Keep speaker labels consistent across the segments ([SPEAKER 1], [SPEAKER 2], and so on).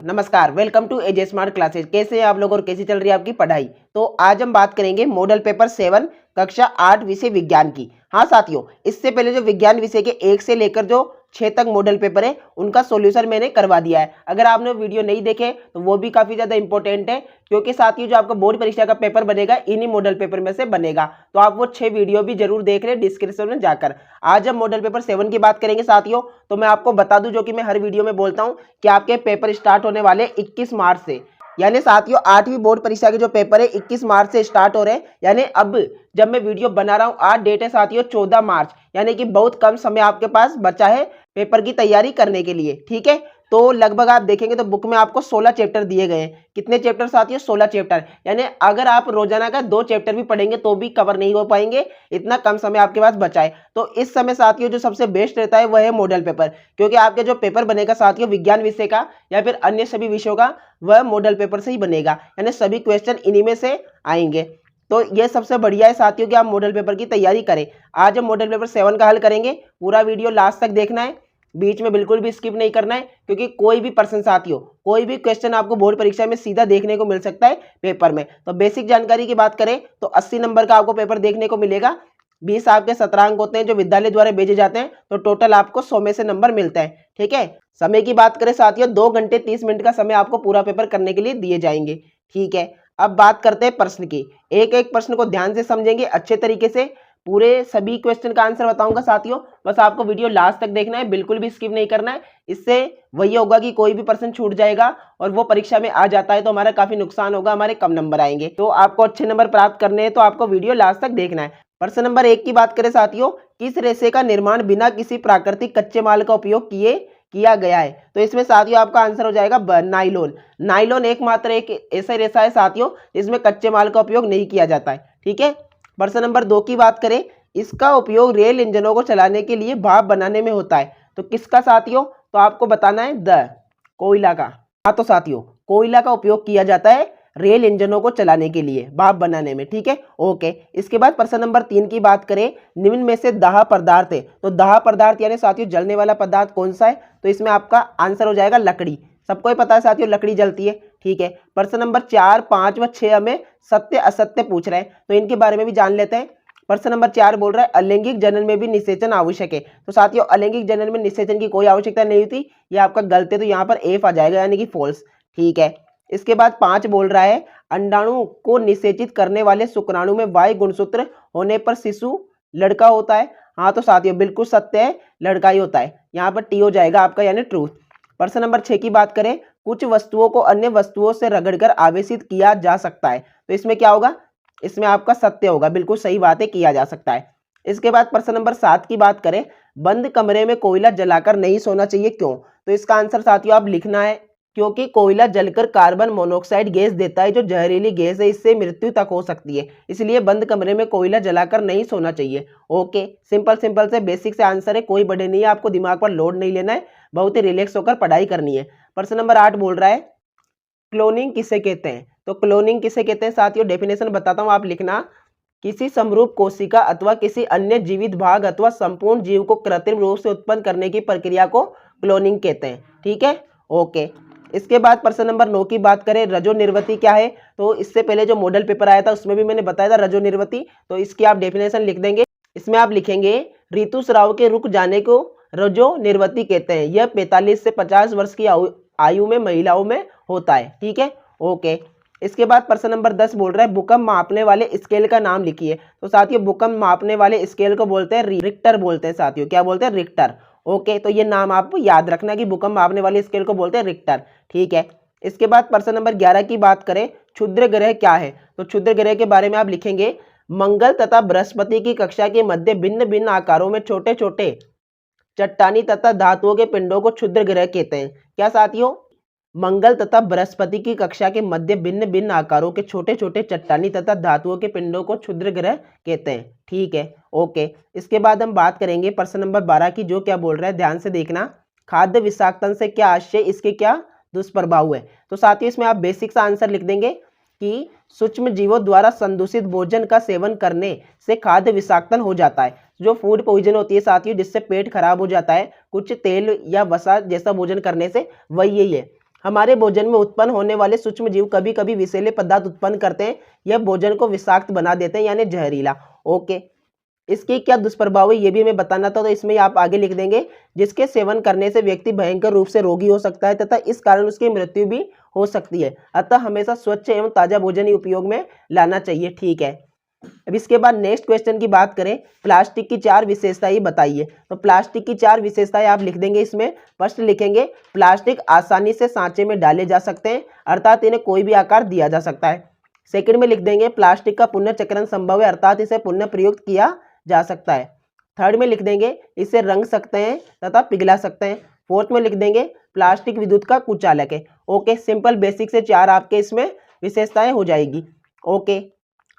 [SPEAKER 1] नमस्कार, welcome to AJ smart classes. कैसे हैं आप लोग और कैसी चल रही है आपकी पढ़ाई। तो आज हम बात करेंगे मॉडल पेपर 7 कक्षा 8 विषय विज्ञान की। हाँ साथियों, इससे पहले जो विज्ञान विषय के 1 से लेकर जो 6 तक मॉडल पेपर है उनका सॉल्यूशन मैंने करवा दिया है। अगर आपने वीडियो नहीं देखे तो वो भी काफी ज्यादा इंपॉर्टेंट है, क्योंकि साथियों जो आपका बोर्ड परीक्षा का पेपर बनेगा इन्हीं मॉडल पेपर में से बनेगा। तो आप वो 6 वीडियो भी जरूर देख लें डिस्क्रिप्शन में जाकर। आज हम मॉडल पेपर 7 की बात करेंगे साथियों। तो मैं आपको बता दूं, जो कि मैं हर वीडियो में बोलता हूं, कि आपके पेपर स्टार्ट होने वाले 21 मार्च से। यानी साथियों 8वीं बोर्ड परीक्षा के जो पेपर है 21 मार्च से स्टार्ट हो रहे हैं। यानी अब जब मैं वीडियो बना रहा हूं, आज डेट है साथियों 14 मार्च, यानी कि बहुत कम समय आपके पास बचा है पेपर की तैयारी करने के लिए। ठीक है, तो लगभग आप देखेंगे तो बुक में आपको 16 चैप्टर दिए गए हैं। कितने चैप्टर साथियों? 16 चैप्टर। यानी अगर आप रोजाना का 2 चैप्टर भी पढ़ेंगे तो भी कवर नहीं हो पाएंगे, इतना कम समय आपके पास बचा है। तो इस समय साथियों जो सबसे बेस्ट रहता है वह है मॉडल पेपर, क्योंकि आपके जो पेपर बनेगा साथियों विज्ञान विषय का या फिर अन्य सभी विषयों का, वह मॉडल पेपर से ही बनेगा। यानी सभी क्वेश्चन इन्हीं में से आएंगे। तो ये सबसे बढ़िया है साथियों कि आप मॉडल पेपर की तैयारी करें। आज हम मॉडल पेपर 7 का हल करेंगे। पूरा वीडियो लास्ट तक देखना है, बीच में बिल्कुल भी स्किप नहीं करना है, क्योंकि कोई भी पर्सन साथियों कोई भी क्वेश्चन आपको बोर्ड परीक्षा में सीधा देखने को मिल सकता है पेपर में। तो बेसिक जानकारी की बात करें तो 80 नंबर का आपको पेपर देखने को मिलेगा। 20 आपके 17 अंक होते हैं जो विद्यालय द्वारा भेजे जाते हैं, तो टोटल आपको 100 में से नंबर मिलता है। ठीक है, समय की बात करें साथियों 2 घंटे 30 मिनट का समय आपको पूरा पेपर करने के लिए दिए जाएंगे। ठीक है, अब बात करते हैं प्रश्न की। एक एक प्रश्न को ध्यान से समझेंगे अच्छे तरीके से। पूरे सभी क्वेश्चन का आंसर बताऊंगा साथियों, बस आपको वीडियो लास्ट तक देखना है, बिल्कुल भी स्किप नहीं करना है। इससे वही होगा कि कोई भी प्रश्न छूट जाएगा और वो परीक्षा में आ जाता है तो हमारा काफी नुकसान होगा, हमारे कम नंबर आएंगे। तो आपको अच्छे नंबर प्राप्त करने हैं तो आपको वीडियो लास्ट तक देखना है। प्रश्न नंबर 1 की बात करें साथियों, किस रेशे का निर्माण बिना किसी प्राकृतिक कच्चे माल का उपयोग किया गया है? तो इसमें साथियों आपका आंसर हो जाएगा नाइलॉन। नाइलॉन एकमात्र एक ऐसा रेशा है साथियों जिसमें कच्चे माल का उपयोग नहीं किया जाता है। ठीक है, प्रश्न नंबर 2 की बात करें, इसका उपयोग रेल इंजनों को चलाने के लिए भाप बनाने में होता है। तो किसका साथियों? तो आपको बताना है कोयला का। हाँ तो साथियों कोयला का उपयोग किया जाता है रेल इंजनों को चलाने के लिए भाप बनाने में। ठीक है, ओके। इसके बाद प्रश्न नंबर 3 की बात करें, निम्न में से दाह पदार्थ है। तो दाह पदार्थ यानी साथियों जलने वाला पदार्थ कौन सा है? तो इसमें आपका आंसर हो जाएगा लकड़ी। सबको ही पता है साथियों लकड़ी जलती है। ठीक है, प्रश्न नंबर 4, 5 व 6 हमें सत्य असत्य पूछ रहे हैं, तो इनके बारे में भी जान लेते हैं। प्रश्न नंबर 4 बोल रहा है अलैंगिक जनन में भी निषेचन आवश्यक है। तो साथियों अलैंगिक जनन में निषेचन की कोई आवश्यकता नहीं होती, ये आपका गलत है, तो यहाँ पर एफ आ जाएगा यानी कि फॉल्स। ठीक है, इसके बाद 5 बोल रहा है अंडाणु को निषेचित करने वाले शुक्राणु में वाई गुणसूत्र होने पर शिशु लड़का होता है। हाँ तो साथियों बिल्कुल सत्य है, लड़का ही होता है। यहाँ पर टी हो जाएगा आपका यानी ट्रूथ। प्रश्न नंबर 6 की बात करें, कुछ वस्तुओं को अन्य वस्तुओं से रगड़कर आवेशित किया जा सकता है। तो इसमें क्या होगा? इसमें आपका सत्य होगा, बिल्कुल सही बात है, किया जा सकता है। इसके बाद प्रश्न नंबर 7 की बात करें, बंद कमरे में कोयला जलाकर नहीं सोना चाहिए, क्यों? तो इसका आंसर साथियों आप लिखना है, क्योंकि कोयला जलकर कार्बन मोनोऑक्साइड गैस देता है जो जहरीली गैस है, इससे मृत्यु तक हो सकती है, इसलिए बंद कमरे में कोयला जलाकर नहीं सोना चाहिए। ओके, सिंपल सिंपल से बेसिक से आंसर है, कोई बड़े नहीं है, आपको दिमाग पर लोड नहीं लेना है, बहुत ही रिलैक्स होकर पढ़ाई करनी है। प्रश्न नंबर 8 बोल रहा है क्लोनिंग किसे कहते हैं? तो क्लोनिंग किसे कहते हैं साथियों? डेफिनेशन बताता हूं, आप लिखना। किसी समरूप कोशिका अथवा किसी अन्य जीवित भाग अथवा संपूर्ण जीव को कृत्रिम रूप से उत्पन्न करने की प्रक्रिया को क्लोनिंग कहते हैं। ठीक है, ओके। इसके बाद प्रश्न नंबर 9 की बात करें, रजो निर्वती क्या है? तो इससे पहले जो मॉडल पेपर आया था उसमें भी मैंने बताया था रजो निर्वती, तो इसकी आप डेफिनेशन लिख देंगे। इसमें आप लिखेंगे ऋतुस्राव के रुक जाने को रजो निर्वती कहते हैं, यह 45 से 50 वर्ष की आयु में महिलाओं में होता है। ठीक है, ओके। इसके बाद प्रश्न नंबर 10 बोल रहा है भूकंप मापने वाले स्केल का नाम लिखिए। तो साथियों भूकंप मापने वाले स्केल को बोलते हैं रिक्टर बोलते हैं साथियों, क्या बोलते हैं? रिक्टर। ओके, तो ये नाम आप याद रखना कि भूकंप मापने वाले स्केल को बोलते हैं रिक्टर। ठीक है, इसके बाद प्रश्न नंबर 11 की बात करें, क्षुद्र ग्रह क्या है? तो क्षुद्र ग्रह के बारे में आप लिखेंगे मंगल तथा बृहस्पति की कक्षा के मध्य भिन्न भिन्न आकारों में छोटे छोटे चट्टानी तथा धातुओं के पिंडों को क्षुद्र ग्रह कहते हैं। क्या साथियों? मंगल तथा बृहस्पति की कक्षा के मध्य भिन्न भिन्न आकारों के छोटे छोटे चट्टानी तथा धातुओं के पिंडों को क्षुद्र ग्रह कहते हैं। ठीक है, ओके। इसके बाद हम बात करेंगे प्रश्न नंबर 12 की, जो क्या बोल रहा है, ध्यान से देखना। खाद्य विषाक्तन से क्या आशय, इसके क्या दुष्प्रभाव है? तो साथियों इसमें आप बेसिक सा आंसर लिख देंगे कि सूक्ष्म जीवों द्वारा संदूषित भोजन का सेवन करने से खाद्य विषाक्तन हो जाता है। जो फूड पॉइजन होती है साथियों, जिससे पेट खराब हो जाता है कुछ तेल या वसा जैसा भोजन करने से, वही यही है। हमारे भोजन में उत्पन्न होने वाले सूक्ष्म जीव कभी कभी विषैले पदार्थ उत्पन्न करते हैं, यह भोजन को विषाक्त बना देते हैं यानी जहरीला। ओके, इसके क्या दुष्प्रभाव है ये भी हमें बताना था, तो इसमें आप आगे लिख देंगे जिसके सेवन करने से व्यक्ति भयंकर रूप से रोगी हो सकता है तथा इस कारण उसकी मृत्यु भी हो सकती है। अतः हमेशा स्वच्छ एवं ताजा भोजन ही उपयोग में लाना चाहिए। ठीक है, अब इसके बाद नेक्स्ट क्वेश्चन की बात करें, प्लास्टिक की 4 विशेषताएं बताइए। तो प्लास्टिक की 4 विशेषताएं आप लिख देंगे। इसमें फर्स्ट लिखेंगे प्लास्टिक आसानी से सांचे में डाले जा सकते हैं, अर्थात इन्हें कोई भी आकार दिया जा सकता है। सेकंड में लिख देंगे प्लास्टिक का पुनर्चक्रण संभव है, अर्थात इसे पुनः प्रयुक्त किया जा सकता है। थर्ड में लिख देंगे इसे रंग सकते हैं तथा पिघला सकते हैं। फोर्थ में लिख देंगे प्लास्टिक विद्युत का कुचालक है। ओके, सिंपल बेसिक से 4 आपके इसमें विशेषताएं हो जाएगी। ओके,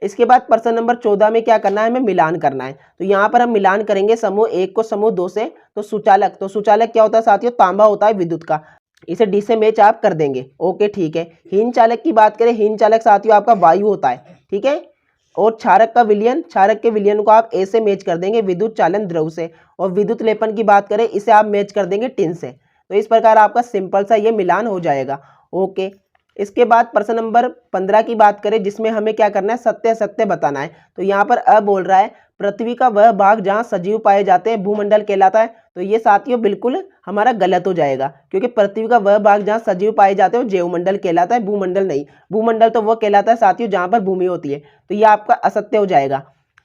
[SPEAKER 1] इसके बाद प्रश्न नंबर 14 में क्या करना है, हमें मिलान करना है। तो यहाँ पर हम मिलान करेंगे समूह 1 को समूह 2 से। तो सुचालक, तो सुचालक क्या होता है साथियों, तांबा होता है विद्युत का, इसे डी से मैच आप कर देंगे। ओके ठीक है। हीन चालक की बात करें, हीन चालक साथियों आपका वायु होता है। ठीक है, और क्षारक का विलयन, क्षारक के विलयन को आप ए से मैच कर देंगे विद्युत चालन द्रव से। और विद्युत लेपन की बात करें, इसे आप मैच कर देंगे टिन से। तो इस प्रकार आपका सिंपल सा ये मिलान हो जाएगा। ओके, इसके बाद प्रश्न नंबर 15 की बात करें जिसमें हमें क्या करना है, सत्य सत्य बताना है। तो यहाँ पर अ बोल रहा है पृथ्वी का वह भाग जहाँ सजीव पाए जाते हैं भूमंडल कहलाता है। तो ये साथियों बिल्कुल हमारा गलत हो जाएगा, क्योंकि पृथ्वी का वह भाग जहाँ सजीव पाए जाते हैं वो जैवमंडल कहलाता है, भूमंडल नहीं। भूमंडल तो वह कहलाता है साथियों जहाँ पर भूमि होती है। तो ये आपका असत्य हो जाएगा।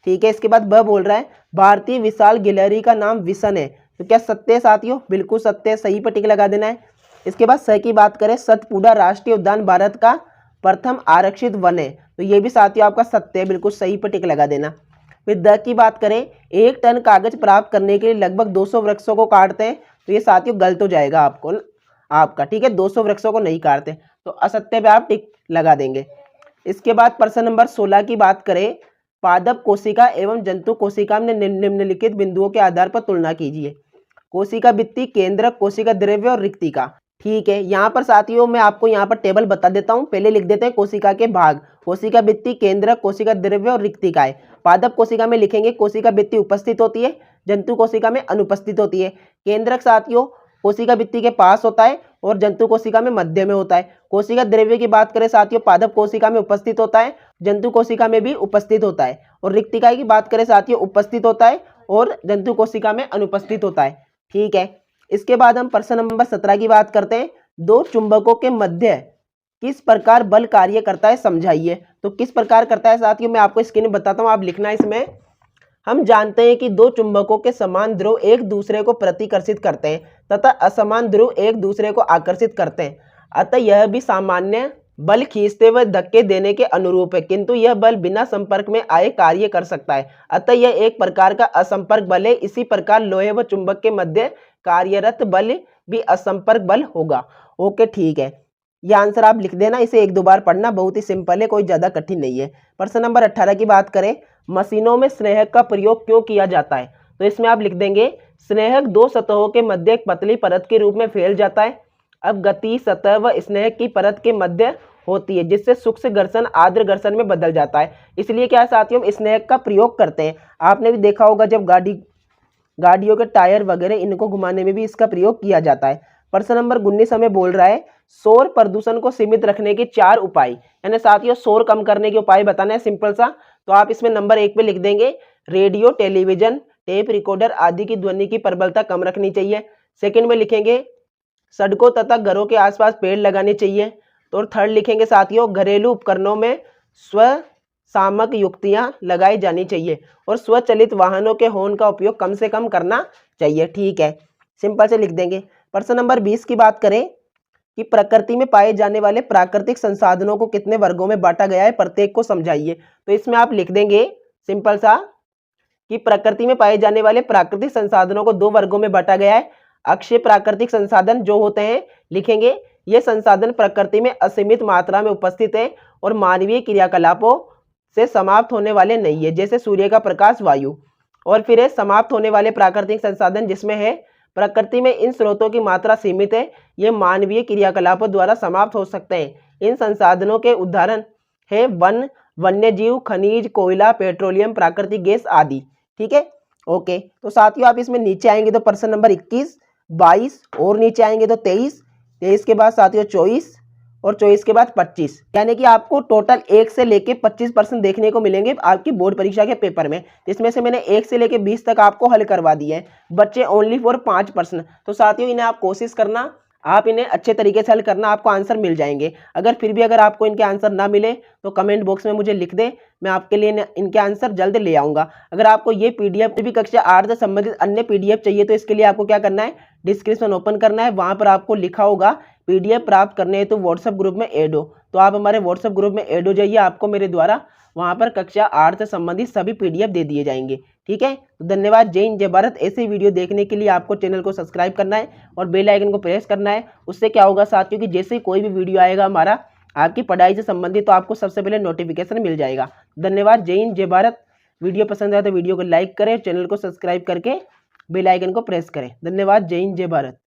[SPEAKER 1] ठीक है, इसके बाद ब बोल रहा है भारतीय विशाल गिलहरी का नाम विशन है। तो क्या सत्य है साथियों, बिल्कुल सत्य है, सही पर टिक लगा देना है। इसके बाद स की बात करें, सतपुड़ा राष्ट्रीय उद्यान भारत का प्रथम आरक्षित वन है। तो ये भी साथियों आपका सत्य है, बिल्कुल सही पर टिक लगा देना। फिर द की बात करें, 1 टन कागज प्राप्त करने के लिए लगभग 200 वृक्षों को काटते हैं। तो ये साथियों गलत हो जाएगा आपका। ठीक है, 200 वृक्षों को नहीं काटते, तो असत्य पे आप टिक लगा देंगे। इसके बाद प्रश्न नंबर 16 की बात करें, पादप कोशिका एवं जंतु कोशिका में निम्नलिखित बिंदुओं के आधार पर तुलना कीजिए। कोशिका भित्ति, केंद्रक, कोशिका द्रव्य और रिक्तिका। ठीक है, यहाँ पर साथियों मैं आपको यहाँ पर टेबल बता देता हूँ। पहले लिख देते हैं कोशिका के भाग, कोशिका भित्ति, केंद्रक, कोशिका द्रव्य और रिक्तिकाएं। पादप कोशिका में लिखेंगे कोशिका भित्ति उपस्थित होती है, जंतु कोशिका में अनुपस्थित होती है। केंद्रक साथियों कोशिका भित्ति के पास होता है और जंतु कोशिका में मध्य में होता है। कोशिका द्रव्य की बात करें साथियों, पादप कोशिका में उपस्थित होता है, जंतु कोशिका में भी उपस्थित होता है। और रिक्तिकाएं की बात करें साथियों, उपस्थित होता है और जंतु कोशिका में अनुपस्थित होता है। ठीक है, इसके बाद हम प्रश्न नंबर 17 की बात करते हैं, 2 चुंबकों के मध्य किस प्रकार बल कार्य करता है समझाइए। तो किस प्रकार करता है साथियों, मैं आपको स्क्रीन में बताता हूँ, आप लिखना है इसमें। हम जानते हैं कि 2 चुंबकों के समान ध्रुव एक दूसरे को प्रतिकर्षित करते हैं तथा असमान ध्रुव एक दूसरे को आकर्षित करते हैं। अतः यह भी सामान्य बल खींचते व धक्के देने के अनुरूप है, किंतु यह बल बिना संपर्क में आए कार्य कर सकता है। अतः यह एक प्रकार का असंपर्क बल है। इसी प्रकार लोहे व चुंबक के मध्य कार्यरत बल भी असंपर्क बल होगा। ओके ठीक है, यह आंसर आप लिख देना, इसे 1-2 बार पढ़ना, बहुत ही सिंपल है, कोई ज़्यादा कठिन नहीं है। प्रश्न नंबर 18 की बात करें, मशीनों में स्नेहक का प्रयोग क्यों किया जाता है। तो इसमें आप लिख देंगे स्नेहक 2 सतहों के मध्य एक पतली परत के रूप में फैल जाता है। अब गति सतह व स्नेहक की परत के मध्य होती है, जिससे सूक्ष्म घर्षण आर्द्र घर्षण में बदल जाता है। इसलिए क्या साथियों, हम स्नेहक का प्रयोग करते हैं। आपने भी देखा होगा जब गाड़ियों के टायर वगैरह इनको घुमाने में भी इसका प्रयोग किया जाता है। प्रश्न नंबर 19 हमें बोल रहा है शोर प्रदूषण को सीमित रखने के 4 उपाय, यानी साथियों शोर कम करने के उपाय बताना है सिंपल सा। तो आप इसमें नंबर 1 पे लिख देंगे रेडियो, टेलीविजन, टेप रिकॉर्डर आदि की ध्वनि की प्रबलता कम रखनी चाहिए। सेकंड में लिखेंगे सड़कों तथा घरों के आसपास पेड़ लगाने चाहिए। तो थर्ड लिखेंगे साथियों घरेलू उपकरणों में स्वसामक युक्तियां लगाई जानी चाहिए और स्वचालित वाहनों के हॉर्न का उपयोग कम से कम करना चाहिए। ठीक है, सिंपल से लिख देंगे। प्रश्न नंबर 20 की बात करें कि प्रकृति में पाए जाने वाले प्राकृतिक संसाधनों को कितने वर्गों में बांटा गया है, प्रत्येक को समझाइए। तो इसमें आप लिख देंगे सिंपल सा कि प्रकृति में पाए जाने वाले प्राकृतिक संसाधनों को 2 वर्गों में बांटा गया है। अक्षय प्राकृतिक संसाधन जो होते हैं, लिखेंगे ये संसाधन प्रकृति में असीमित मात्रा में उपस्थित है और मानवीय क्रियाकलापों से समाप्त होने वाले नहीं है, जैसे सूर्य का प्रकाश, वायु। और फिर है समाप्त होने वाले प्राकृतिक संसाधन, जिसमें है प्रकृति में इन स्रोतों की मात्रा सीमित है, ये मानवीय क्रियाकलापों द्वारा समाप्त हो सकते हैं। इन संसाधनों के उदाहरण है वन, वन्यजीव, खनिज, कोयला, पेट्रोलियम, प्राकृतिक गैस आदि। ठीक है, ओके। तो साथियों आप इसमें नीचे आएंगे तो प्रश्न नंबर 21, 22 और नीचे आएंगे तो 23, 23 के बाद साथियों 24 और 24 के बाद 25, यानी कि आपको टोटल 1 से लेके 25% देखने को मिलेंगे आपकी बोर्ड परीक्षा के पेपर में। इसमें से मैंने 1 से लेके 20 तक आपको हल करवा दिए हैं, बच्चे ओनली फॉर 5%। तो साथियों इन्हें आप कोशिश करना, आप इन्हें अच्छे तरीके से हल करना, आपको आंसर मिल जाएंगे। अगर फिर भी अगर आपको इनके आंसर ना मिले तो कमेंट बॉक्स में मुझे लिख दे, मैं आपके लिए इनके आंसर जल्द ले आऊँगा। अगर आपको ये पीडीएफ भी कक्षा 8 से संबंधित अन्य पीडीएफ चाहिए तो इसके लिए आपको क्या करना है, डिस्क्रिप्शन ओपन करना है, वहाँ पर आपको लिखा होगा पीडीएफ प्राप्त करने हेतु व्हाट्सएप ग्रुप में ऐड हो। तो आप हमारे व्हाट्सएप ग्रुप में ऐड हो जाइए, आपको मेरे द्वारा वहाँ पर कक्षा 8 से संबंधित सभी पीडीएफ दे दिए जाएंगे। ठीक है, तो धन्यवाद। जय हिंद जय भारत। ऐसे वीडियो देखने के लिए आपको चैनल को सब्सक्राइब करना है और बेल आइकन को प्रेस करना है। उससे क्या होगा साथियों कि जैसे ही कोई भी वीडियो आएगा हमारा आपकी पढ़ाई से संबंधित, तो आपको सबसे पहले नोटिफिकेशन मिल जाएगा। धन्यवाद। जय हिंद जय भारत। वीडियो पसंद आए तो वीडियो को लाइक करें, चैनल को सब्सक्राइब करके बेल आइकन को प्रेस करें। धन्यवाद। जय हिंद जय भारत।